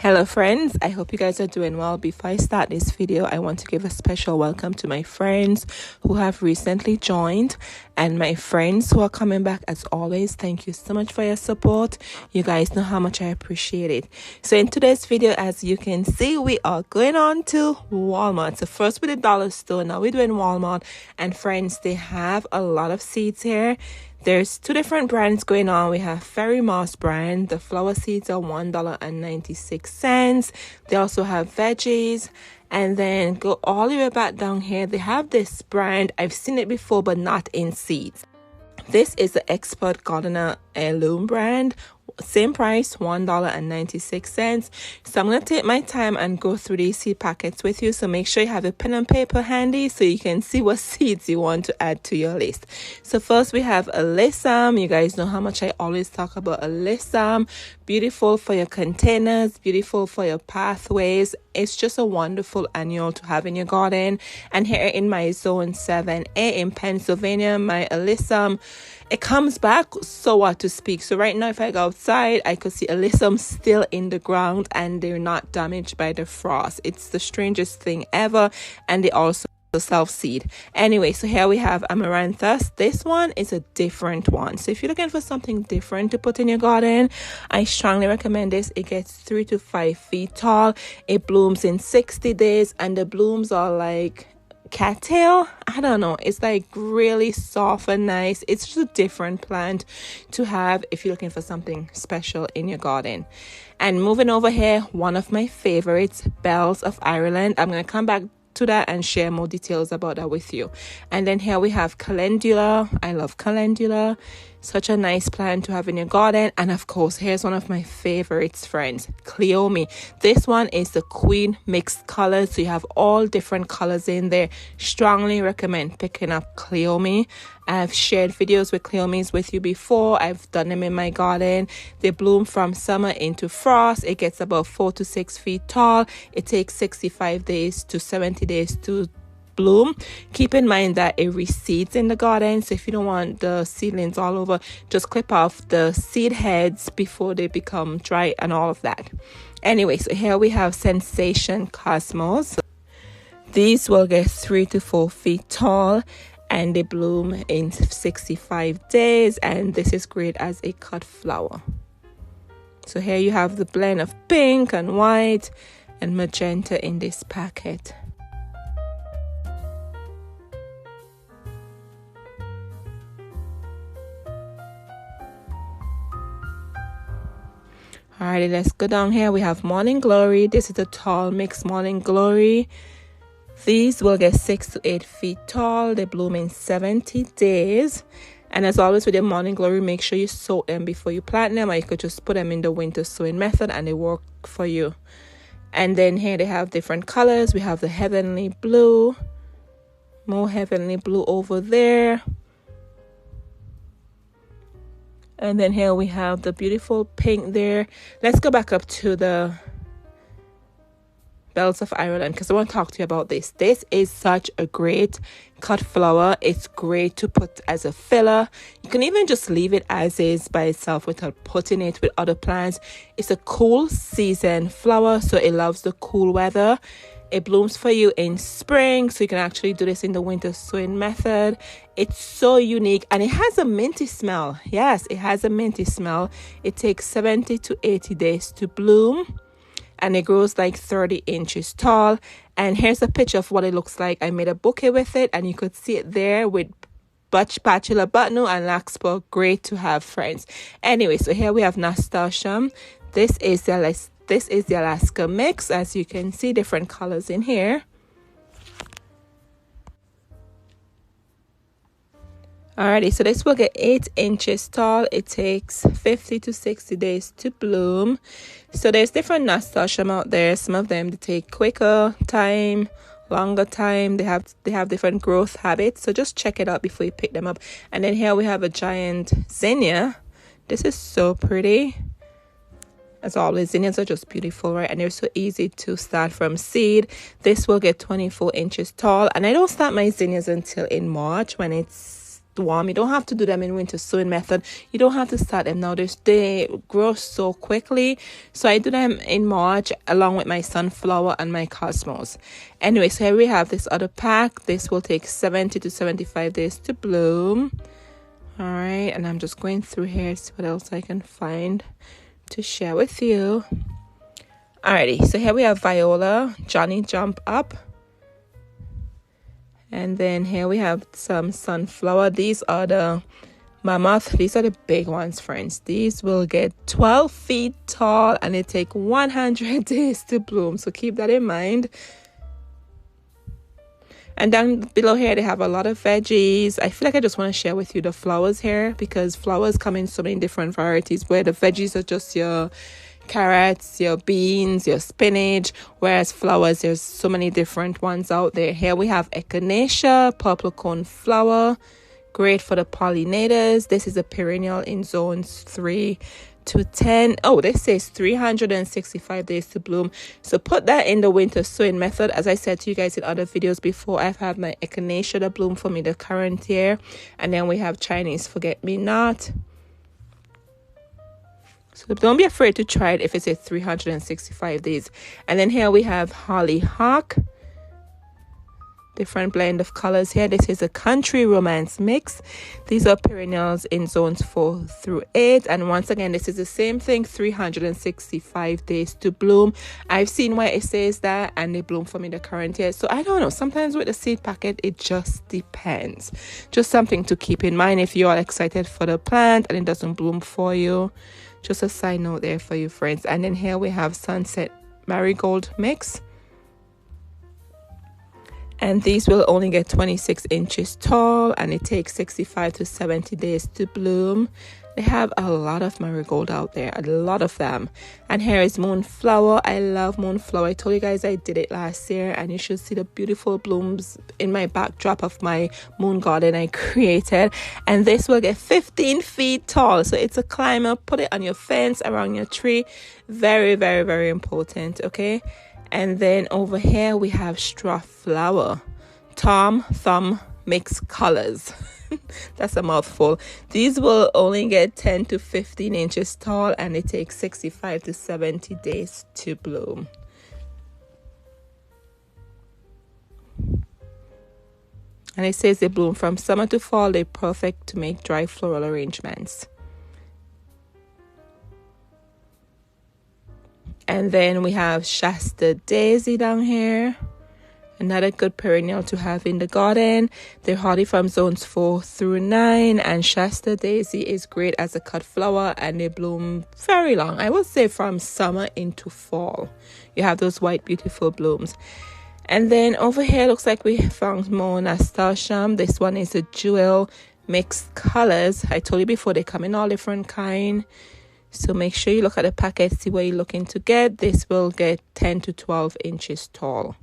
Hello friends, I hope you guys are doing well. Before I start this video, I want to give a special welcome to my friends who have recently joined and my friends who are coming back. As always, thank you so much for your support. You guys know how much I appreciate it. So in today's video, as you can see, we are going on to Walmart. So first with the dollar store, now we're doing Walmart. And friends, they have a lot of seeds here. There's two different brands going on. We have Fairy Moss brand. The flower seeds are $1.96. They also have veggies. And then go all the way back down here. They have this brand. I've seen it before, but not in seeds. This is the Expert Gardener Heirloom brand. Same price, $1.96. So I'm going to take my time and go through these seed packets with you. So make sure you have a pen and paper handy so you can see what seeds you want to add to your list. So first we have Alyssum. You guys know how much I always talk about Alyssum. Beautiful for your containers, beautiful for your pathways. It's just a wonderful annual to have in your garden. And here in my zone 7A in Pennsylvania, my Alyssum, it comes back, so to speak. So right now, if I go outside, I could see Alyssum still in the ground and they're not damaged by the frost. It's the strangest thing ever. And they also self-seed. Anyway, so here we have Amaranthus. This one is a different one. So if you're looking for something different to put in your garden, I strongly recommend this. It gets 3 to 5 feet tall. It blooms in 60 days and the blooms are like cattail. I don't know, it's like really soft and nice. It's just a different plant to have if you're looking for something special in your garden. And moving over here, one of my favorites, Bells of Ireland. I'm going to come back to that and share more details about that with you. And then here we have calendula. I love calendula. Such a nice plant to have in your garden. And of course, here's one of my favorites, friends, Cleome. This one is the Queen mixed colors, so you have all different colors in there. Strongly recommend picking up Cleome. I've shared videos with Cleomes with you before. I've done them in my garden. They bloom from summer into frost. It gets about 4 to 6 feet tall. It takes 65 days to 70 days to bloom. Keep in mind that it reseeds in the garden, so if you don't want the seedlings all over, just clip off the seed heads before they become dry and all of that. Anyway, so here we have Sensation Cosmos. These will get 3 to 4 feet tall and they bloom in 65 days, and this is great as a cut flower. So here you have the blend of pink and white and magenta in this packet. Alrighty, let's go down here. We have Morning Glory. This is a tall mixed Morning Glory. These will get 6 to 8 feet tall. They bloom in 70 days. And as always with the Morning Glory, make sure you soak them before you plant them, or you could just put them in the winter sowing method and they work for you. And then here they have different colors. We have the Heavenly Blue. More Heavenly Blue over there. And then here we have the beautiful pink there. Let's go back up to the Bells of Ireland because I want to talk to you about this. This is such a great cut flower. It's great to put as a filler. You can even just leave it as is by itself without putting it with other plants. It's a cool season flower, so it loves the cool weather. It blooms for you in spring, so you can actually do this in the winter sowing method. It's so unique and it has a minty smell. Yes, it has a minty smell. It takes 70 to 80 days to bloom and it grows like 30 inches tall. And here's a picture of what it looks like. I made a bouquet with it and you could see it there with Spatula Buttonwood and Larkspur. Great to have, friends. Anyway, so here we have Nasturtium. This is the Alaska mix. As you can see, different colors in here. Alrighty, so this will get 8 inches tall. It takes 50 to 60 days to bloom. So there's different nasturtium out there. Some of them they take quicker time, longer time. They have different growth habits. So just check it out before you pick them up. And then here we have a giant zinnia. This is so pretty. As always, zinnias are just beautiful, right? And they're so easy to start from seed. This will get 24 inches tall. And I don't start my zinnias until in March when it's warm. You don't have to do them in winter sowing method. You don't have to start them now. They grow so quickly. So I do them in March along with my sunflower and my cosmos. Anyway, so here we have this other pack. This will take 70 to 75 days to bloom. All right, and I'm just going through here to see what else I can find to share with you. Alrighty, so here we have Viola, Johnny Jump Up. And then here we have some sunflower. These are the mammoth. These are the big ones, friends. These will get 12 feet tall and it take 100 days to bloom. So keep that in mind. And down below here, they have a lot of veggies. I feel like I just want to share with you the flowers here because flowers come in so many different varieties where the veggies are just your carrots, your beans, your spinach, whereas flowers, there's so many different ones out there. Here we have echinacea, purple cone flower, great for the pollinators. This is a perennial in zones 3 to 10. Oh, this says 365 days to bloom. So put that in the winter sowing method. As I said to you guys in other videos before, I've had my echinacea that bloom for me the current year. And then we have Chinese forget-me-not. So don't be afraid to try it if it's a 365 days. And then here we have hollyhock. Different blend of colors here. This is a country romance mix. These are perennials in zones 4 through 8. And once again, this is the same thing, 365 days to bloom. I've seen where it says that and they bloom for me the current year. So I don't know. Sometimes with the seed packet, it just depends. Just something to keep in mind if you are excited for the plant and it doesn't bloom for you. Just a side note there for you, friends. And then here we have sunset marigold mix. And these will only get 26 inches tall and it takes 65 to 70 days to bloom. They have a lot of marigold out there, a lot of them. And here is moonflower. I love moonflower. I told you guys I did it last year and you should see the beautiful blooms in my backdrop of my moon garden I created. And this will get 15 feet tall. So it's a climber. Put it on your fence, around your tree. Very, very, very important, okay? And then over here we have straw flower. Tom Thumb mixed colors. That's a mouthful. These will only get 10 to 15 inches tall and it takes 65 to 70 days to bloom. And it says they bloom from summer to fall. They're perfect to make dry floral arrangements. And then we have Shasta Daisy down here. Another good perennial to have in the garden. They're hardy from zones 4 through 9. And Shasta Daisy is great as a cut flower. And they bloom very long. I would say from summer into fall. You have those white beautiful blooms. And then over here looks like we found more nasturtium. This one is a jewel mixed colors. I told you before they come in all different kind. So make sure you look at the packet, see what you're looking to get. This will get 10 to 12 inches tall.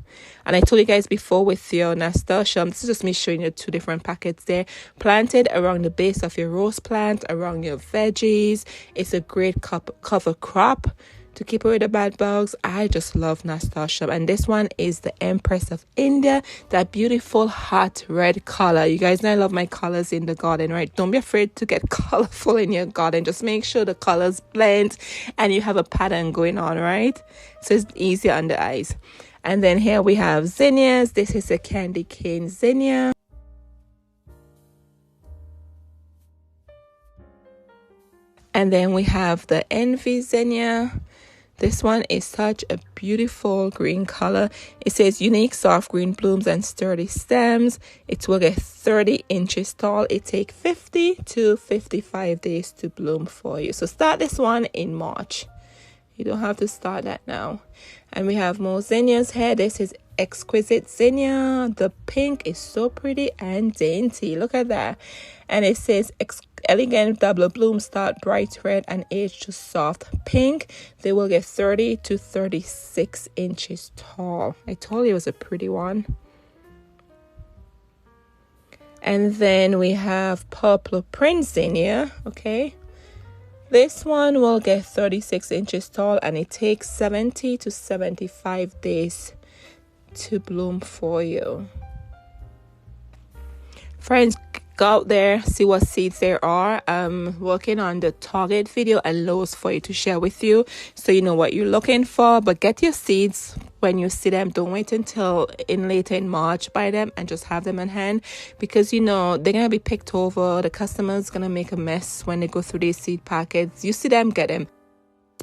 And I told you guys before with your nasturtium, this is just me showing you 2 different packets there. Planted around the base of your rose plant, around your veggies. It's a great cover crop to keep away the bad bugs. I just love nasturtium. And this one is the Empress of India. That beautiful hot red color. You guys know I love my colors in the garden, right? Don't be afraid to get colorful in your garden. Just make sure the colors blend and you have a pattern going on, right? So it's easier on the eyes. And then here we have zinnias. This is a candy cane zinnia. And then we have the envy zinnia. This one is such a beautiful green color. It says unique soft green blooms and sturdy stems. It will get 30 inches tall. It takes 50 to 55 days to bloom for you. So start this one in March. You don't have to start that now. And we have more zinnias here. This is exquisite zinnia. The pink is so pretty and dainty. Look at that. And it says elegant double bloom, start bright red and age to soft pink. They will get 30 to 36 inches tall. I told you it was a pretty one. And then we have purple prince zinnia. Okay. This one will get 36 inches tall and it takes 70 to 75 days to bloom for you. Friends, go out there, see what seeds there are. I'm working on the target video and lows for you to share with you, so you know what you're looking for. But get your seeds when you see them. Don't wait until later in March, buy them and just have them in hand, because you know they're gonna be picked over. The customer's gonna make a mess when they go through these seed packets. You see them, get them,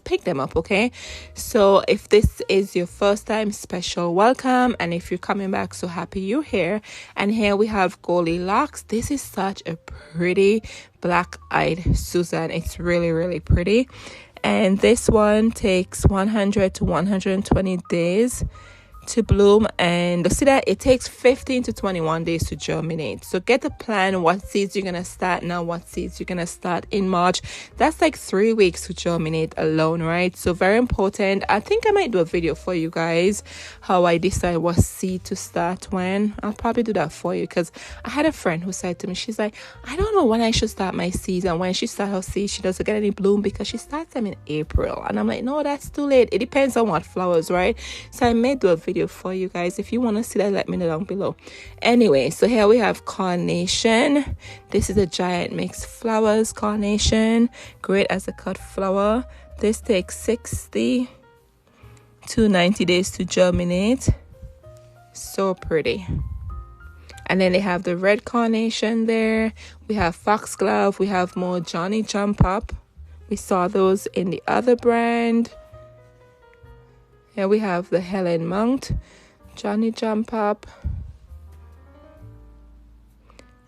pick them up. Okay, so if this is your first time, special welcome, and if you're coming back, so happy you're here. And here we have Goldilocks. This is such a pretty black-eyed Susan. It's really, really pretty, and this one takes 100 to 120 days to bloom, and see that it takes 15 to 21 days to germinate. So get a plan what seeds you're gonna start now, what seeds you're gonna start in March. That's like 3 weeks to germinate alone, right? So very important. I think I might do a video for you guys how I decide what seed to start when. I'll probably do that for you, because I had a friend who said to me, she's like, I don't know when I should start my seeds, and when she starts her seeds she doesn't get any bloom because she starts them in April. And I'm like, no, that's too late. It depends on what flowers, right? So I may do a video for you guys. If you want to see that, let me know down below. Anyway, so here we have carnation. This is a giant mixed flowers carnation, great as a cut flower. This takes 60 to 90 days to germinate. So pretty. And then they have the red carnation there. We have foxglove. We have more Johnny Jump Up. We saw those in the other brand. Here we have the Helen Mount, Johnny Jump Up.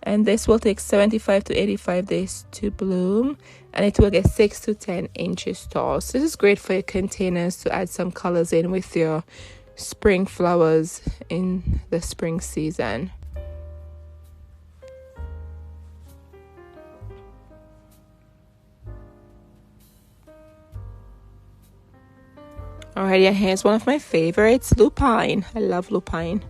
And this will take 75 to 85 days to bloom. And it will get 6 to 10 inches tall. So this is great for your containers to add some colors in with your spring flowers in the spring season. Alrighty, and here's one of my favorites, lupine. I love lupine.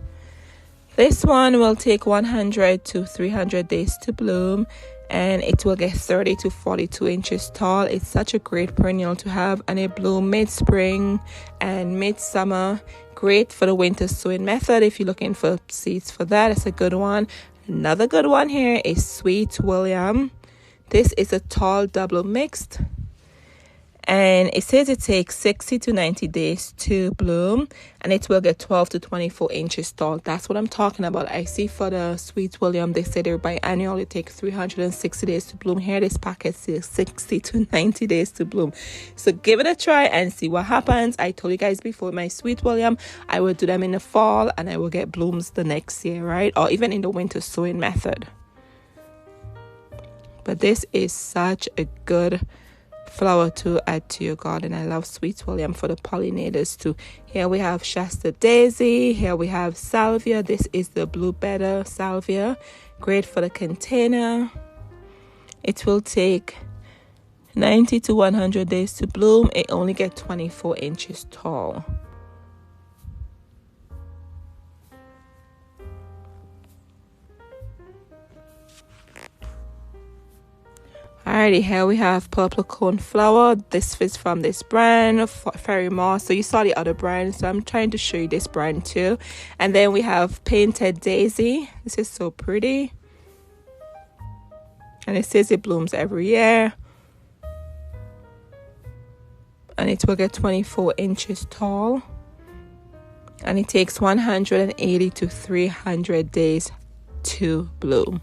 This one will take 100 to 300 days to bloom, and it will get 30 to 42 inches tall. It's such a great perennial to have, and it blooms mid-spring and mid-summer. Great for the winter sowing method. If you're looking for seeds for that, it's a good one. Another good one here is Sweet William. This is a tall double mixed, and it says it takes 60 to 90 days to bloom, and it will get 12 to 24 inches tall. That's what I'm talking about. I see for the Sweet William, they say they're biannual. It takes 360 days to bloom. Here, this packet says 60 to 90 days to bloom. So give it a try and see what happens. I told you guys before, my Sweet William, I will do them in the fall, and I will get blooms the next year, right? Or even in the winter sowing method. But this is such a good flower to add to your garden. I love Sweet William for the pollinators too. Here we have Shasta Daisy. Here we have Salvia. This is the Blue Better Salvia. Great for the container. It will take 90 to 100 days to bloom. It only gets 24 inches tall. Alrighty, here we have purple cone flower. This is from this brand, Fairy Moss. So you saw the other brand, so I'm trying to show you this brand too. And then we have Painted Daisy. This is so pretty, and it says it blooms every year, and it will get 24 inches tall, and it takes 180 to 300 days to bloom.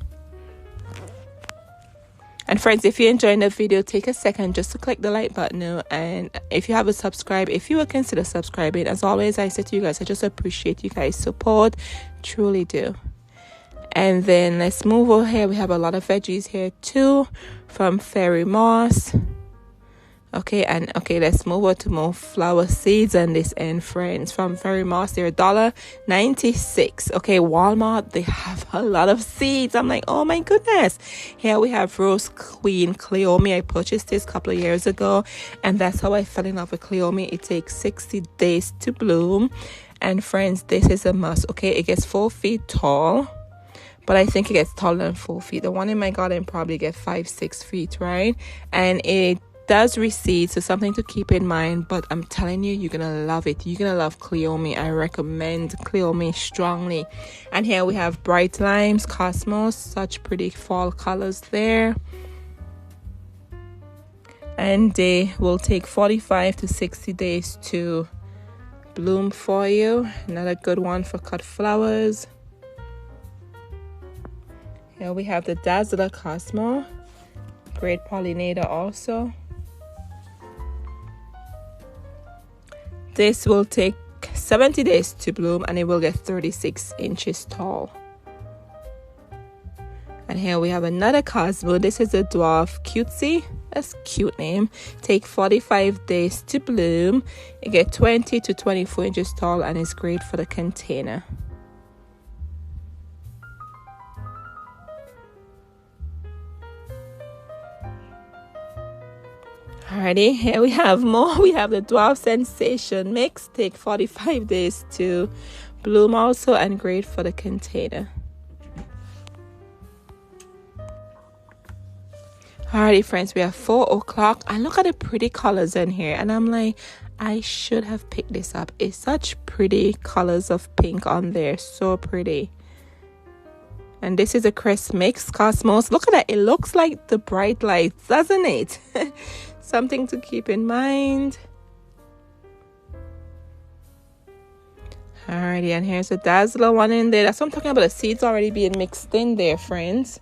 And friends, if you're enjoying the video, take a second just to click the like button. And if you haven't subscribed, if you will consider subscribing. As always, I say to you guys, I just appreciate you guys' support. Truly do. And then let's move over here. We have a lot of veggies here too from Fairy Moss. Okay, let's move on to more flower seeds on this end, friends. From Fairy Moss, they're $1.96. Okay, Walmart, they have a lot of seeds. I'm like, oh my goodness. Here we have Rose Queen Cleome. I purchased this a couple of years ago, and that's how I fell in love with Cleome. It takes 60 days to bloom. And friends, this is a must. Okay, it gets 4 feet tall, but I think it gets taller than 4 feet. The one in my garden probably gets 5-6 feet, right? And it does recede, so something to keep in mind, but I'm telling you, you're gonna love it. You're gonna love Cleome. I recommend Cleome strongly. And here we have Bright Limes, Cosmos, such pretty fall colors there. And they will take 45 to 60 days to bloom for you. Another good one for cut flowers. Here we have the Dazzler Cosmo, great pollinator also. This will take 70 days to bloom and it will get 36 inches tall. And here we have another Cosmo. This is a dwarf cutesy. That's a cute name. Take 45 days to bloom. It gets 20 to 24 inches tall and is great for the container. Alrighty, here we have more. We have the Dwarf Sensation Mix. Take 45 days to bloom also and great for the container. Alrighty, friends, we have 4 o'clock and look at the pretty colors in here. And I'm like, I should have picked this up. It's such pretty colors of pink on there. So pretty. And this is a Crest Mix Cosmos. Look at that. It looks like the bright lights, doesn't it? Something to keep in mind. Alrighty, and here's a Dazzler one in there. That's what I'm talking about. The seeds already being mixed in there, friends.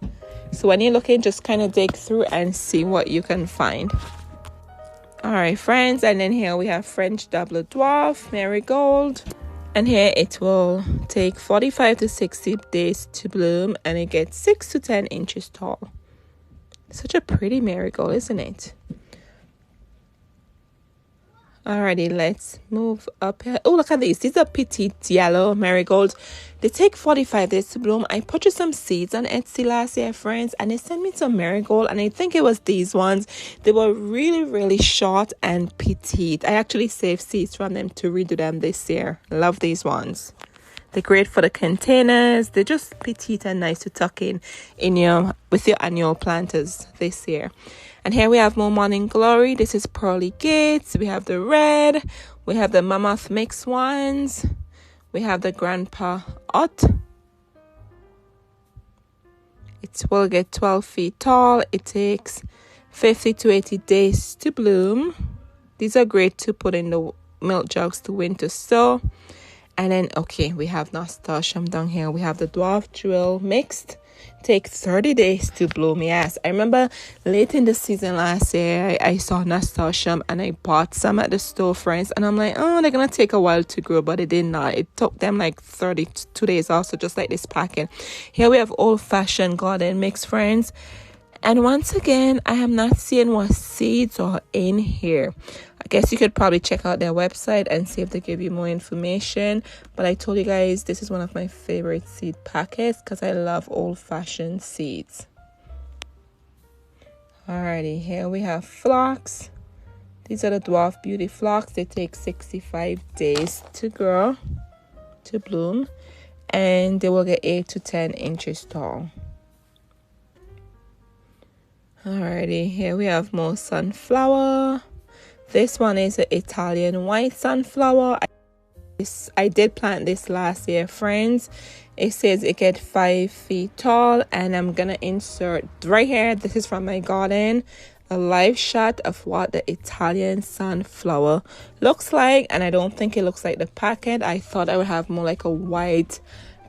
So when you're looking, just kind of dig through and see what you can find. Alright, friends, and then here we have French Double Dwarf Marigold. And here it will take 45 to 60 days to bloom and it gets 6 to 10 inches tall. Such a pretty marigold, isn't it? Alrighty, let's move up here. Oh, look at these. These are petite yellow marigolds. They take 45 days to bloom. I purchased some seeds on Etsy last year, friends, and they sent me some marigold, and I think it was these ones. They were really, really short and petite. I actually saved seeds from them to redo them this year. Love these ones. They're great for the containers. They're just petite and nice to tuck in with your annual planters this year. And here we have more Morning Glory. This is Pearly Gates. We have the red. We have the Mammoth Mix ones. We have the Grandpa Ott. It will get 12 feet tall. It takes 50 to 80 days to bloom. These are great to put in the milk jugs to winter sow. And then, okay, we have nasturtium down here. We have the Dwarf Jewel Mixed. Take 30 days to bloom. Yes, I remember late in the season last year, I saw nasturtium and I bought some at the store, friends. And I'm like, oh, they're going to take a while to grow, but it did not. It took them like 32 days also, just like this packet. Here we have Old Fashioned Garden Mix, friends. And once again, I am not seeing what seeds are in here. I guess you could probably check out their website and see if they give you more information. But I told you guys, this is one of my favorite seed packets because I love old-fashioned seeds. Alrighty, here we have phlox. These are the Dwarf Beauty Phlox. They take 65 days to grow, to bloom. And they will get 8 to 10 inches tall. Alrighty, here we have more sunflower. This one is an Italian white sunflower. I did plant this last year, friends. It says it gets 5 feet tall, and I'm gonna insert right here. This is from my garden, a live shot of what the Italian sunflower looks like, and I don't think it looks like the packet. I thought I would have more like a white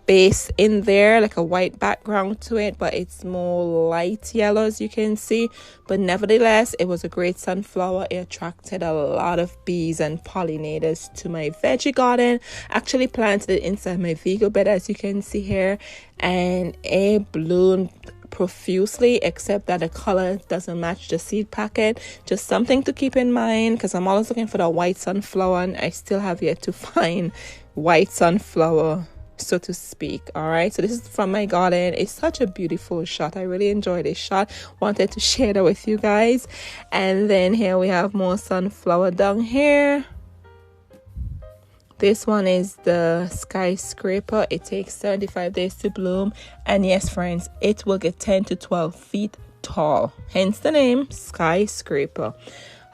base in there, like a white background to it, but it's more light yellow, as you can see. But nevertheless, it was a great sunflower. It attracted a lot of bees and pollinators to my veggie garden. Actually planted it inside my Vigo bed, as you can see here, and it bloomed profusely, except that the color doesn't match the seed packet. Just something to keep in mind, because I'm always looking for the white sunflower, and I still have yet to find white sunflower, so to speak. All right, so this is from my garden. It's such a beautiful shot. I really enjoyed this shot. Wanted to share that with you guys. And then here we have more sunflower down here. This one is the Skyscraper. It takes 75 days to bloom, and yes, friends, it will get 10 to 12 feet tall, hence the name skyscraper.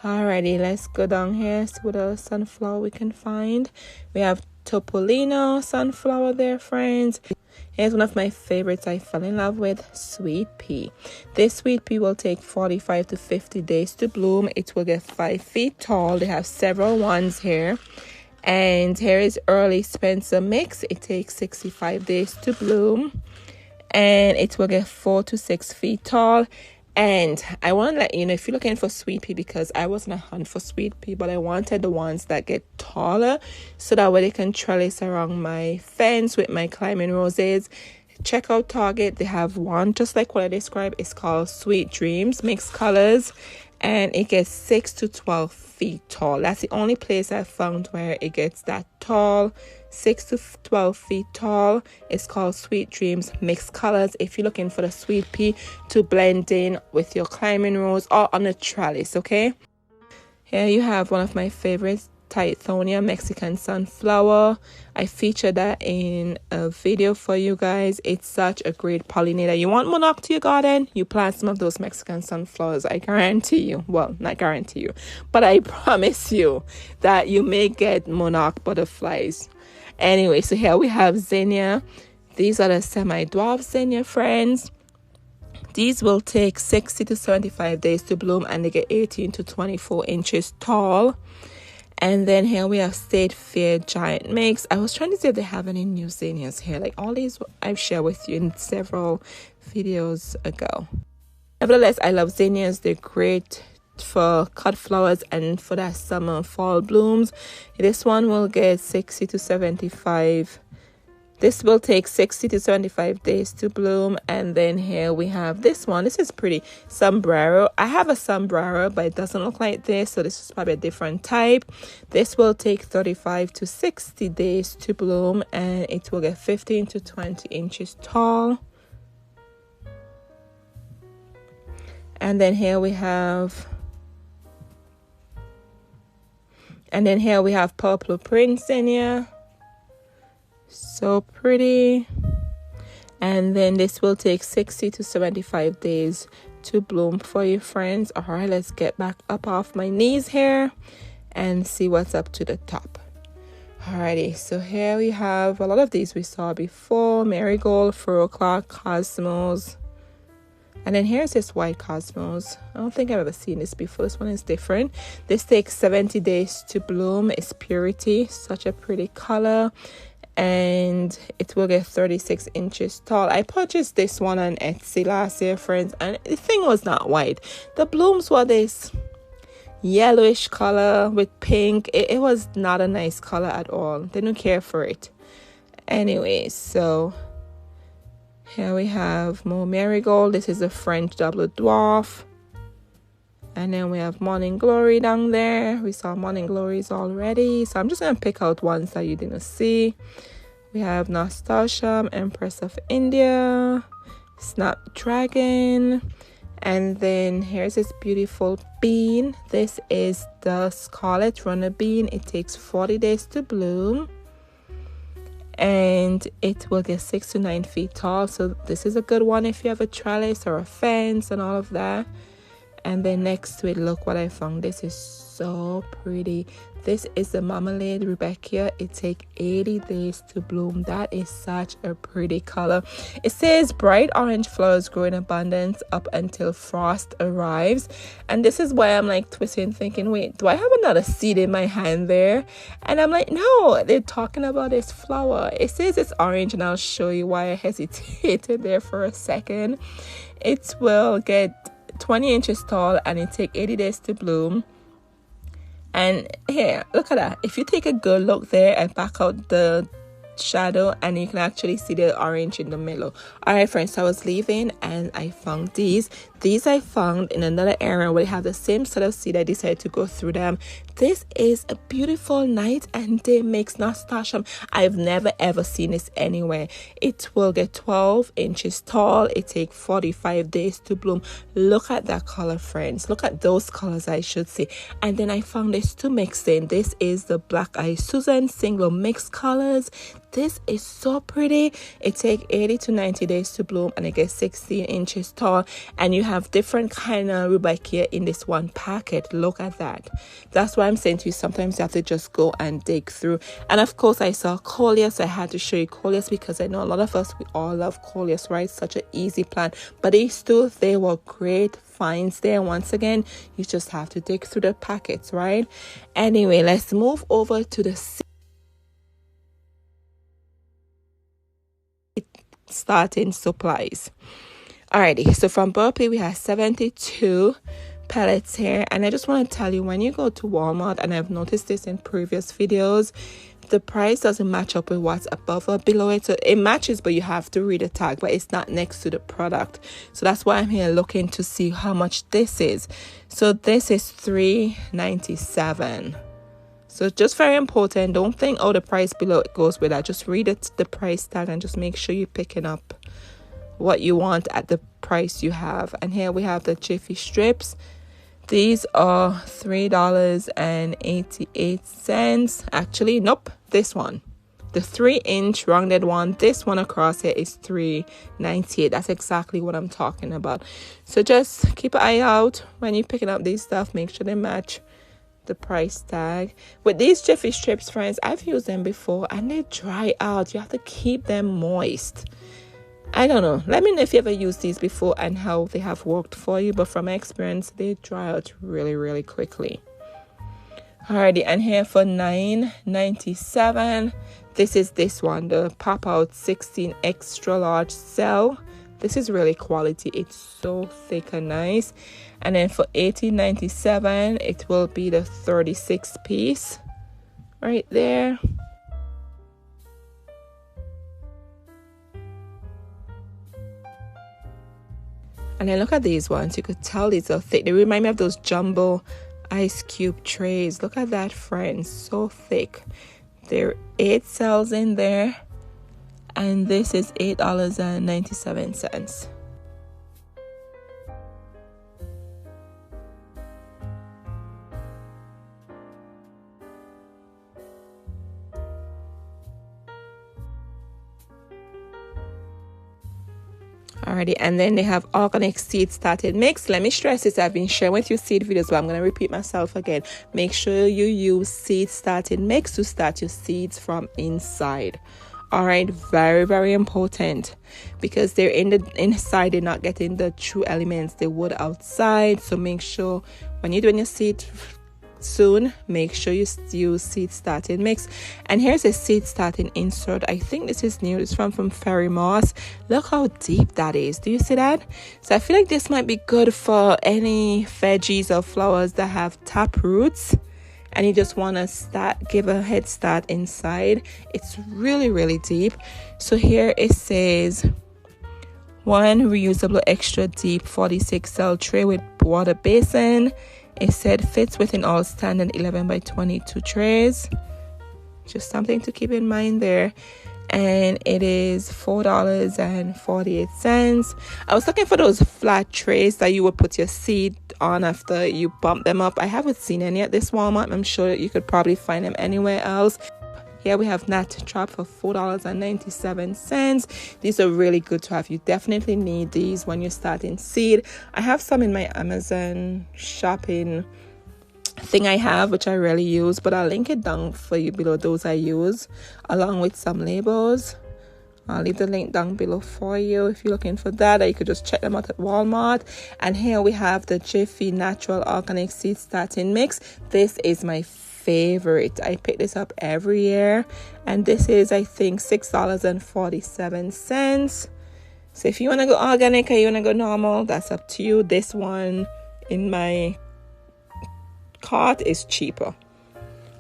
Alrighty, let's go down here, see what other sunflower we can find. We have Topolino sunflower there, friends. Here's one of my favorites I fell in love with, sweet pea. This sweet pea will take 45 to 50 days to bloom. It will get 5 feet tall. They have several ones here. And here is early Spencer mix. It takes 65 days to bloom. And it will get 4 to 6 feet tall. And I want to let you know, if you're looking for sweet pea, because I wasn't a hunt for sweet pea, but I wanted the ones that get taller so that way they can trellis around my fence with my climbing roses. Check out Target. They have one just like what I described. It's called Sweet Dreams, mixed colors, and it gets 6 to 12 feet tall. That's the only place I found where it gets that tall, 6 to 12 feet tall. It's called Sweet Dreams, mixed colors. If you're looking for the sweet pea to blend in with your climbing rose or on a trellis, okay? Here you have one of my favorites, Tithonia Mexican sunflower. I featured that in a video for you guys. It's such a great pollinator. You want monarch to your garden, you plant some of those Mexican sunflowers. I guarantee you, well, not guarantee you, but I promise you that you may get monarch butterflies. Anyway, so here we have zinnia. These are the semi-dwarf zinnia, friends. These will take 60 to 75 days to bloom, and they get 18 to 24 inches tall. And then here we have State Fair Giant Mix. I was trying to see if they have any new zinnias here. Like all these I've shared with you in several videos ago. Nevertheless, I love zinnias. They're great for cut flowers and for that summer fall blooms. This one will get 60 to 75. This will take 60 to 75 days to bloom. And then here we have this one. This is pretty, sombrero. I have a sombrero, but it doesn't look like this, so this is probably a different type. This will take 35 to 60 days to bloom, and it will get 15 to 20 inches tall. And then here we have purple prince zinnia. So pretty. And then this will take 60 to 75 days to bloom for you, friends. All right, let's get back up off my knees here and see what's up to the top. Alrighty, so here we have a lot of these we saw before: marigold, furrow clock, cosmos. And then here's this white cosmos. I don't think I've ever seen this before. This one is different. This takes 70 days to bloom. It's purity, such a pretty color. And it will get 36 inches tall. I purchased this one on Etsy last year, friends, and the thing was not white. The blooms were this yellowish color with pink. It was not a nice color at all. Didn't care for it. Anyway, so here we have more marigold. This is a French double dwarf. And then we have Morning Glory down there. We saw Morning Glories already. So I'm just going to pick out ones that you didn't see. We have Nasturtium, Empress of India, Snapdragon. And then here's this beautiful bean. This is the Scarlet Runner bean. It takes 40 days to bloom. And it will get 6 to 9 feet tall. So this is a good one if you have a trellis or a fence and all of that. And then next to it, look what I found. This is so pretty. This is the Marmalade Rebecca. It takes 80 days to bloom. That is such a pretty color. It says bright orange flowers grow in abundance up until frost arrives. And this is why I'm like twisting, thinking, wait, do I have another seed in my hand there? And I'm like, no, they're talking about this flower. It says it's orange, and I'll show you why I hesitated there for a second. It will get 20 inches tall, and it takes 80 days to bloom. And here, look at that. If you take a good look there and back out the shadow, and you can actually see the orange in the middle. All right, friends, so I was leaving and I found these I found in another area where they have the same sort of seed. I decided to go through them. This is a beautiful night and day mix nasturtium. I've never ever seen this anywhere. It will get 12 inches tall. It takes 45 days to bloom. Look at that color, friends. Look at those colors, I should say. And then I found this to mix in. This is the Black Eye Susan single mix colors. this is so pretty. It takes 80 to 90 days to bloom, and it gets 16 inches tall, and you have different kind of rudbeckia in this one packet. Look at that. That's why I'm saying to you, sometimes you have to just go and dig through. And of course I saw coleus. I had to show you coleus because I know a lot of us, we all love coleus, right? Such an easy plant. But these two, they were great finds there. Once again, you just have to dig through the packets, right? Anyway, let's move over to the starting supplies. Alrighty, so from Burpee we have 72 pellets here, and I just want to tell you, when you go to Walmart, and I've noticed this in previous videos, the price doesn't match up with what's above or below it. So it matches, but you have to read the tag, but it's not next to the product. So that's why I'm here looking to see how much this is. So this is $3.97. So just very important. Don't think, oh, the price below it goes with that. Just read it, the price tag, and just make sure you're picking up what you want at the price you have. And here we have the Jiffy strips. These are $3.88. Actually, nope, this one, the 3-inch rounded one, this one across here is $3.98. That's exactly what I'm talking about. So just keep an eye out when you're picking up these stuff. Make sure they match the price tag. With these Jiffy strips, friends, I've used them before and they dry out. You have to keep them moist. I don't know. Let me know if you ever used these before and how they have worked for you. But from my experience, they dry out really, really quickly. Alrighty, and here for $9.97, this one, the Pop Out 16 extra large cell. This is really quality. It's so thick and nice. And then for $18.97, it will be the 36 piece right there. And then look at these ones. You could tell these are thick. They remind me of those jumbo ice cube trays. Look at that, friends. So thick. There are 8 cells in there. And this is $8.97. Alrighty, and then they have organic seed started mix. Let me stress this, I've been sharing with you seed videos, but I'm going to repeat myself again. Make sure you use seed started mix to start your seeds from inside. Alright, very, very important, because they're inside, they're not getting the true elements they would outside. So make sure when you're doing your seed soon, make sure you use seed starting mix. And here's a seed starting insert. I think this is new. It's from Fairy Moss. Look how deep that is. Do you see that? So I feel like this might be good for any veggies or flowers that have tap roots and you just want to give a head start inside. It's really, really deep. So here it says 1 reusable extra deep 46 cell tray with water basin. It said fits within all standard 11 by 22 trays. Just something to keep in mind there. And it is $4.48. I was looking for those flat trays that you would put your seed on after you bump them up. I haven't seen any at this Walmart. I'm sure you could probably find them anywhere else. Here we have Nat Trap for $4.97. These are really good to have. You definitely need these when you're starting seed. I have some in my Amazon shopping thing I have, which I rarely use, but I'll link it down for you below, those I use, along with some labels. I'll leave the link down below for you if you're looking for that, or you could just check them out at Walmart. And here we have the Jiffy Natural Organic Seed Starting Mix. This is my favorite. I pick this up every year, and this is, I think, $6.47. So if you want to go organic or you want to go normal, that's up to you. This one in my cart is cheaper.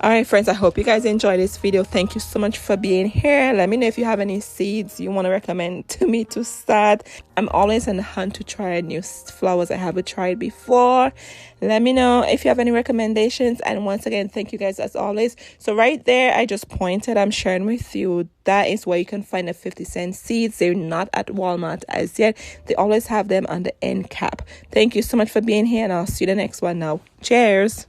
Alright, friends, I hope you guys enjoyed this video. Thank you so much for being here. Let me know if you have any seeds you want to recommend to me to start. I'm always on the hunt to try new flowers I haven't tried before. Let me know if you have any recommendations. And once again, thank you guys as always. So right there, I just pointed, I'm sharing with you, that is where you can find the 50-cent seeds. They're not at Walmart as yet. They always have them on the end cap. Thank you so much for being here, and I'll see you the next one now. Cheers.